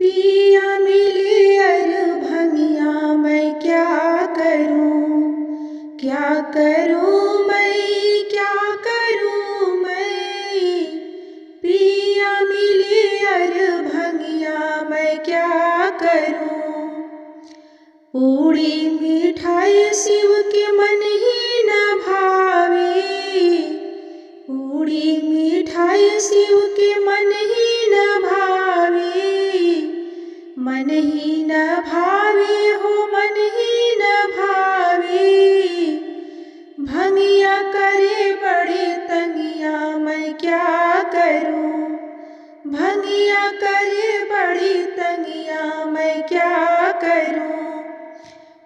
पिया मिली अर भंगिया मैं क्या करूं, क्या करूं मैं, क्या करूं मैं। पिया मिली अर भंगिया मैं क्या करूं। पूड़ी मिठाई शिव के मन ही न भावे, पूड़ी मिठाई शिव के मन ही न भावे। मन ही न भावे हो, मन ही न भावे। भंगिया करे बड़ी तंगिया मैं क्या करूं, भंगिया करे बड़ी तंगिया मैं क्या करूं।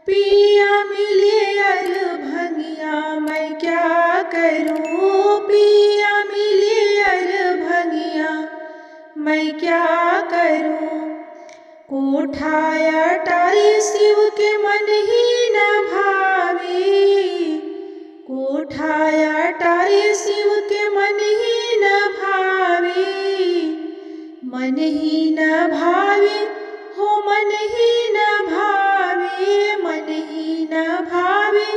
पिया मिले अर भंगिया मैं क्या करूं, पिया मिले अर भंगिया मैं क्या करूं। कोठा अटारी शिव के मन ही न भावे, कोठा अटारी शिव के मन ही न भावे। मन ही न भावे हो, मन ही न भावे, मन ही न भावे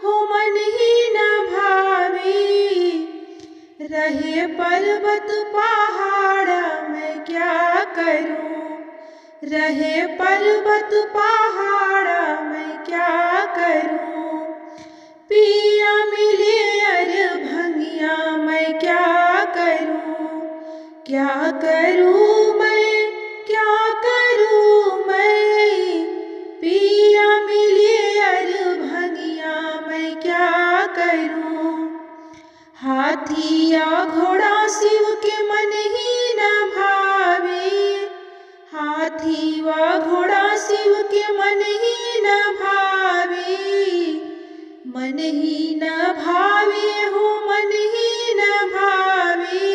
हो, मन ही न भावे। रहे पर्वत पहाड़ मैं क्या करूं, रहे पर्वत पहाड़ मैं क्या करूं। पिया मिले अर भंगिया मैं क्या करूं, क्या करूं मैं, क्या करूं मैं। पिया मिले अर भंगिया मैं क्या करूं। हाथी या घोड़ा शिव के मन ही न भावे, हाथी व घोड़ा शिव के मन ही न भावे। मन ही न भावे हो, मन ही न भावे।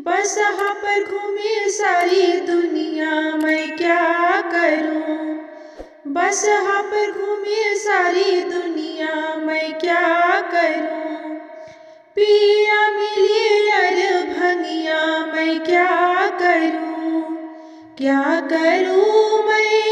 बसहा पर घूमे सारी दुनिया मैं क्या करूं, बसहा पर घूमे सारी दुनिया मैं क्या करूं। पिया मिले अर भंगिया मैं क्या करूं, क्या करूं मैं।